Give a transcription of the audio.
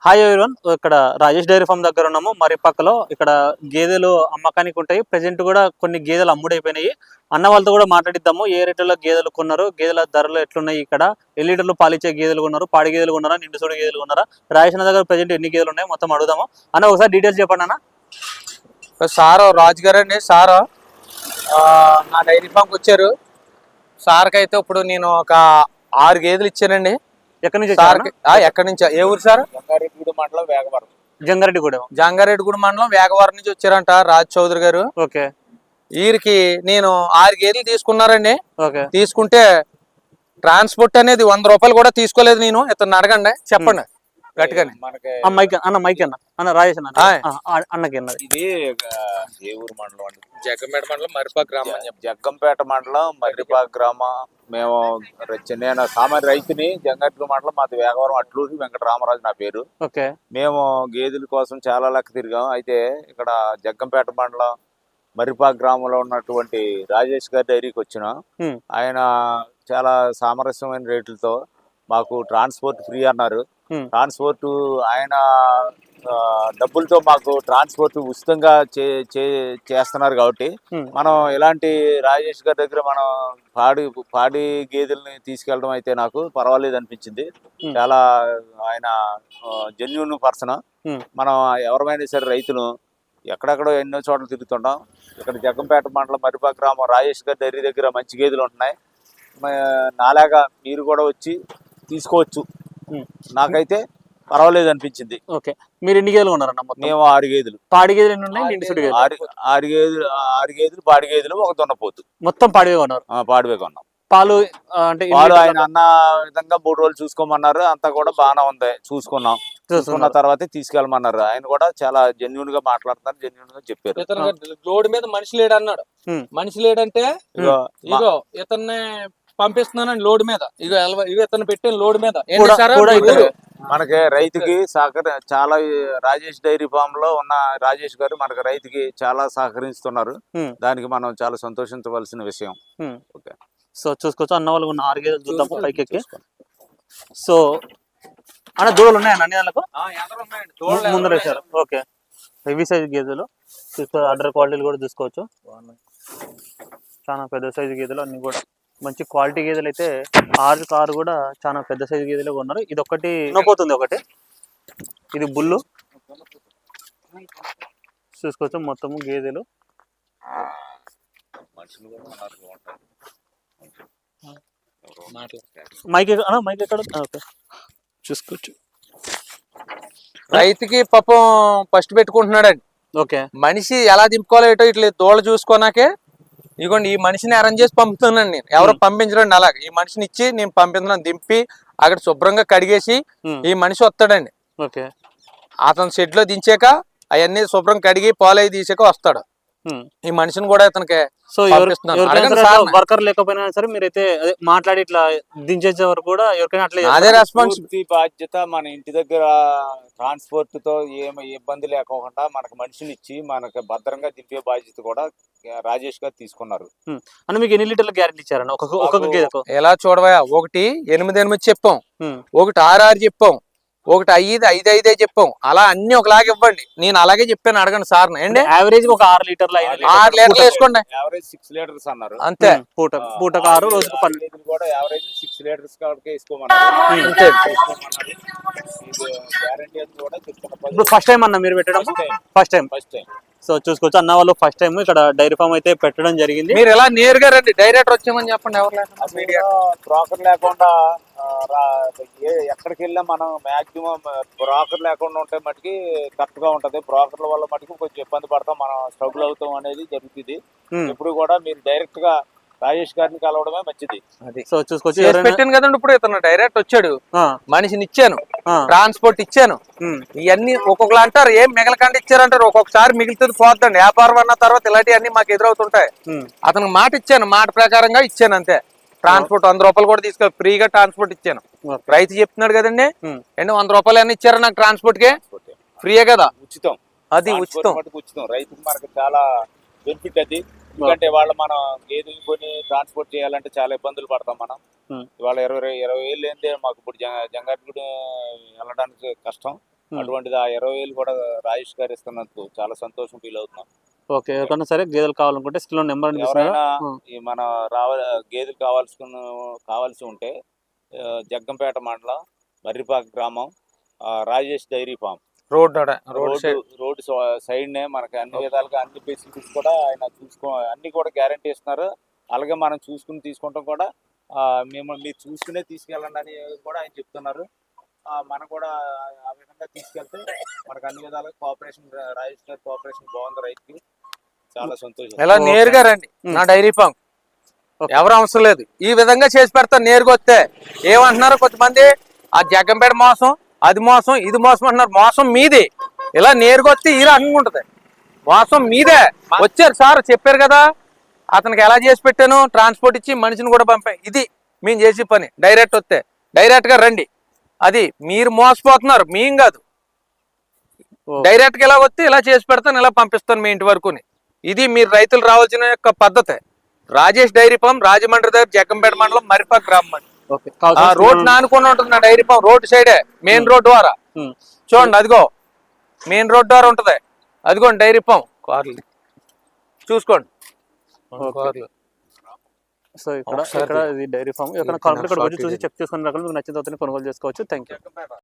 Hi everyone, ఇక్కడ Rajesh dairy farm దగ్గర ఉన్నాము. మరి పక్కలో ఇక్కడ గేదెలు అమ్మకానికి ఉంటాయి. ప్రెజెంట్ కూడా కొన్ని గేదెలు అమ్ముడైపోయినాయి. అన్న వాళ్ళతో కూడా మాట్లాడిద్దాము. ఏ రేట్లలో గేదెలు కొన్నారు, గేదెల ధరలు ఎట్లున్నాయి, ఇక్కడ ఎన్ని లీటర్లు పాలిచ్చే గేదెలు కొన్నారు, పాడి గేదెలు కొన్నారా, నిండు సూడి గేదెలు కొన్నారా, రాజేష్ అన్న దగ్గర ప్రెజెంట్ ఎన్ని గేదెలు ఉన్నాయి మొత్తం అడుగుదాము. అన్న ఒకసారి డీటెయిల్స్ చెప్పండి అన్న. సార్ రాజు గారు అండి. సార్ నా డైరీ ఫామ్కి వచ్చారు. సార్కి అయితే ఇప్పుడు నేను ఒక 6 గేదెలు ఇచ్చానండి. ఎక్కడి నుంచి సార్కి ఎక్కడి నుంచి, ఏ ఊరు సార్? జంగారెడ్డిగూడెం మండలం వేగవరం నుంచి వచ్చారంట రాజ్ చౌదరి గారు. ఓకే. వీరికి నేను 6 గేదెలు తీసుకున్నారండి. ఓకే. తీసుకుంటే ట్రాన్స్పోర్ట్ అనేది 100 రూపాయలు కూడా తీసుకోలేదు. నేను ఇతను అడగండి, చెప్పండి గట్టిగానే. రాజేష్ అన్నకి ఇది ఏ ఊరు మండలం అండి? జగ్గంపేట మండలం మర్రిపాక గ్రామం. జగ్గంపేట మండలం మర్రిపాక గ్రామం. మేము నేను సామాన్య రైతుని. జంగారెడ్డి మండలం మాది వేగవరం, అట్లూరి వెంకటరామరాజు నా పేరు. ఓకే. మేము గేదెల కోసం చాలా లెక్క తిరిగాం. అయితే ఇక్కడ జగ్గంపేట మండలం మర్రిపాక గ్రామంలో ఉన్నటువంటి రాజేష్ గారి డైరీకి వచ్చినాం. ఆయన చాలా సామరస్యమైన రేట్లతో మాకు ట్రాన్స్పోర్ట్ ఫ్రీ అన్నారు. ట్రాన్స్పోర్ట్ ఆయన డబ్బులతో మాకు ట్రాన్స్పోర్ట్ ఉచితంగా చేస్తున్నారు. కాబట్టి మనం ఇలాంటి రాజేష్ గారి దగ్గర మనం పాడి గేదెల్ని తీసుకెళ్ళడం అయితే నాకు పర్వాలేదు అనిపించింది. చాలా ఆయన జెన్యూన్ పర్సన్. మనం ఎవరైనా సరే రైతులు ఎక్కడెక్కడో ఎన్నో చోట్ల తిరుగుతుంటాం. ఇక్కడ జగ్గంపేట మండలం మర్రిపాక గ్రామం రాజేష్ గారి డైరీ దగ్గర మంచి గేదెలు ఉంటున్నాయి. నాలాగా మీరు కూడా వచ్చి తీసుకోవచ్చు. నాకైతే పర్వాలేదు అనిపించింది. ఓకే. మీరు ఎన్ని గేదెలు ఉన్నారన్న? మేము 6 గేదెలు. పాడి గేదెలు ఎన్ని ఉన్నాయి? 6 గేదెలు పాడి గేదెలు, ఒక దున్నపోతు. మొత్తం పాడివే ఉన్నారు. పాడివే కొన్నాం. పాలు అంటే పాలు ఆయన అన్న విధంగా 3 రోజులు చూసుకోమన్నారు. అంతా కూడా బాగానే ఉంది. చూసుకున్న తర్వాత తీసుకెళ్ళమన్నారు. ఆయన కూడా చాలా జెన్యూన్ గా మాట్లాడుతున్నారు, జెన్యూన్ గా చెప్పారు. లోడ్ మీద మనిషి లేడు అన్నాడు. మనిషి లేడంటే ఇగో ఇతన్ని పంపిస్తున్నానండి లోడ్ మీద. ఇగో ఇతను పెట్టిన లోడ్ మీద మనకి రైతుకి చాలా రాజేష్ డైరీ ఫామ్ లో ఉన్న రాజేష్ గారు మనకి రైతుకి చాలా సహకరిస్తున్నారు. దానికి మనం చాలా సంతోషించవలసిన విషయం. ఓకే. సో చూసుకోవచ్చు. అన్న వాళ్ళు ఉన్న 6 గేదెలు చూద్దాము పైకి. సో అన్న దూడలు ఉన్నాయన్న అన్ని దాంట్లో ముందర వేసారు. ఓకే. హెవీ సైజ్ గేదెలు అడ్డర్ క్వాలిటీలు కూడా చూసుకోవచ్చు. చాలా పెద్ద సైజు గేదెలు అన్ని కూడా మంచి క్వాలిటీ గేదెలు అయితే 6 కూడా చాలా పెద్ద సైజు గేదెలు ఉన్నారు. ఇది ఒకటి పోతుంది, ఒకటి ఇది బుల్లు చూసుకోవచ్చు. మొత్తము గేదెలు మైక్ ఎక్కడ చూసుకోవచ్చు. రైతుకి పాపం ఫస్ట్ పెట్టుకుంటున్నాడండి. ఓకే. మనిషి ఎలా దింపుకోవాలో ఏటో ఇట్లా దోళ చూసుకోనాకే ఇదిగోండి ఈ మనిషిని అరేంజ్ చేసి పంపుతున్నాను నేను. ఎవరో పంపించడండి. అలాగే ఈ మనిషిని ఇచ్చి నేను పంపిస్తున్నాను. దింపి అక్కడ శుభ్రంగా కడిగేసి ఈ మనిషి వస్తాడండి. ఓకే. అతను షెడ్ లో దించాక అవన్నీ శుభ్రం కడిగి పాలు తీసాక వస్తాడు. ఈ మనిషిని కూడా ఇతనికి వర్కర్ లేకపోయినా సరే మీరైతే మాట్లాడి ఇట్లా దించేసే వరకు కూడా ఎవరికైనా అట్లా అదే రెస్పాన్సిబిలిటీ బాధ్యత. మన ఇంటి దగ్గర ట్రాన్స్పోర్ట్ తో ఏమి ఇబ్బంది లేకోకుండా మనకు మనిషిని ఇచ్చి మనకు భద్రంగా దింపే బాధ్యత కూడా రాజేష్ గారు తీసుకున్నారు. అని మీకు ఎన్ని లీటర్ల గ్యారెంటీ ఇచ్చారన్న ఒక్కొక్క గేదెకు? ఎలా చూడవా, ఒకటి 8 చెప్పాం, ఒకటి 6 చెప్పాం, ఒకటి 5 చెప్పాం. అలా అన్ని ఒకలాగా ఇవ్వండి. నేను అలాగే చెప్పాను, అడగండి సార్. యావరేజ్ ఒక 6 లీటర్లు 6 లీటర్లు వేసుకోండి. యావరేజ్ 6 లీటర్స్ అన్నారు. అంతే. పూటకు 6, రోజుకు 12 కూడా యావరేజ్ 6 లీటర్స్ కాడికే వేసుకోమన్నారు. అంతే. ఇప్పుడు ఫస్ట్ టైం అన్న మీరు పెట్టడం? First time. సో చూసుకోవచ్చు అన్న వాళ్ళు ఫస్ట్ టైం ఇక్కడ డైరీ ఫామ్ అయితే పెట్టడం జరిగింది. మీరు ఎలా నేరుగా రండి, డైరెక్ట్ వచ్చామని చెప్పండి. ఎవరు బ్రోకర్ లేకుండా ఎక్కడికి వెళ్ళా మనం మాక్సిమం బ్రోకర్ లేకుండా ఉంటే మటుకి కరెక్ట్ గా ఉంటది. బ్రోకర్ల వల్ల మటుకు కొంచెం ఇబ్బంది పడతాం, మనం స్ట్రగుల్ అవుతాం అనేది జరుగుతుంది. ఇప్పుడు కూడా మీరు డైరెక్ట్ గా రాజేష్ గారిని కలవడమే మంచిది. సో చూసుకోవచ్చు. పెట్టాను కదండి. ఇప్పుడు ఇతను డైరెక్ట్ వచ్చాడు, మనిషిని ఇచ్చాను, ట్రాన్స్పోర్ట్ ఇచ్చాను. ఇవన్నీ ఒక్కొక్కరు అంటారు ఏం మిగలకండి ఇచ్చారంటారు. ఒక్కొక్కసారి మిగులుతుంది పోతుందండి. వ్యాపారం అన్న తర్వాత ఇలాంటివన్నీ మాకు ఎదురవుతుంటాయి. అతనికి మాట ఇచ్చాను, మాట ప్రకారంగా ఇచ్చాను అంతే. ట్రాన్స్పోర్ట్ 100 రూపాయలు కూడా తీసుకెళ్ళి ఫ్రీగా ట్రాన్స్పోర్ట్ ఇచ్చాను. రైతు చెప్తున్నాడు కదండి, 100 రూపాయలు అన్ని ఇచ్చారు నాకు ట్రాన్స్పోర్ట్ కి. ఫ్రీయే కదా, ఉచితం. అది ఉచితం. రైతుకి మనకు చాలా బెనిఫిట్ అది. ఎందుకంటే వాళ్ళు మనం గేదెలు కొని ట్రాన్స్పోర్ట్ చేయాలంటే చాలా ఇబ్బందులు పడతాం మనం. ఇవాళ 20 ఏళ్ళు ఏంటి మాకు ఇప్పుడు జంగారెడ్డి వెళ్ళడానికి కష్టం. అటువంటిది ఆ 20,000 కూడా రాజేష్ గారు ఇస్తున్నందుకు చాలా సంతోషం ఫీల్ అవుతున్నాం. ఓకే, ఎవరికైనా సరే గేదెలు కావాలనుకుంటే స్క్రీన్ నెంబర్ ఎవరైనా ఈ మన గేదెలు కావాల్సి ఉంటే జగ్గంపేట మండలం మర్రిపాక గ్రామం రాజేష్ డైరీ ఫామ్ రోడ్ సైడ్నే మనకి అన్ని విధాలుగా అన్ని ఫెసిలిటీస్ కూడా ఆయన అన్ని కూడా గ్యారంటీ ఇస్తున్నారు. అలాగే మనం చూసుకుని తీసుకుంటాం కూడా. మీరు చూసుకునే తీసుకెళ్ళండి అని కూడా ఆయన చెప్తున్నారు. మనం కూడా ఆ విధంగా తీసుకెళ్తే మనకు అన్ని విధాలుగా కోఆపరేషన్, రాజేష్ గారి కోఆపరేషన్ బాగుంది రైతుకి. చాలా సంతోషం. ఇలా నేరుగా రండి నా డైరీ ఫామ్, ఎవరు అవసరం లేదు. ఈ విధంగా చేసి పెడతాను నేరుగా వస్తే. ఏమంటున్నారు కొంతమంది, ఆ జగ్గంపేట మోసం, అది మోసం, ఇది మోసం అంటున్నారు. మోసం మీది. ఇలా నేరుగా వస్తే ఈ రకంగా ఉంటది. మోసం మీదే. వచ్చారు సార్ చెప్పారు కదా, అతనికి ఎలా చేసి పెట్టాను, ట్రాన్స్పోర్ట్ ఇచ్చి మనిషిని కూడా పంపాను. ఇది మేము చేసే పని. డైరెక్ట్ వస్తే డైరెక్ట్ గా రండి. అది మీరు మోసపోతున్నారు, మేం కాదు. డైరెక్ట్ గా ఇలా వస్తే ఇలా చేసి పెడతాను, ఇలా పంపిస్తాను మీ ఇంటి వరకుని. ఇది మీరు రైతులు రావాల్సిన యొక్క పద్ధతి. రాజేష్ డైరీ ఫామ్, రాజమండ్రి దగ్గర, జగ్గంపేట మండలం, మర్రిపాక గ్రామం. రోడ్ నానుకొని ఉంటుంది నా డైరీ ఫామ్. రోడ్ సైడే, మెయిన్ రోడ్ ద్వారా చూడండి. అదిగో మెయిన్ రోడ్ ద్వారా ఉంటది. అదిగోండి డైరీ ఫామ్. కార్లు చూసుకోండి. సో ఇక్కడ ఇది డైరీ ఫామ్. ఇక్కడ కంప్లీట్ వచ్చి చూసి చెక్ చేసుకున్న రకాలు మీకు నచ్చిన తర్వాత కొనుగోలు చేసుకోవచ్చు. Thank you.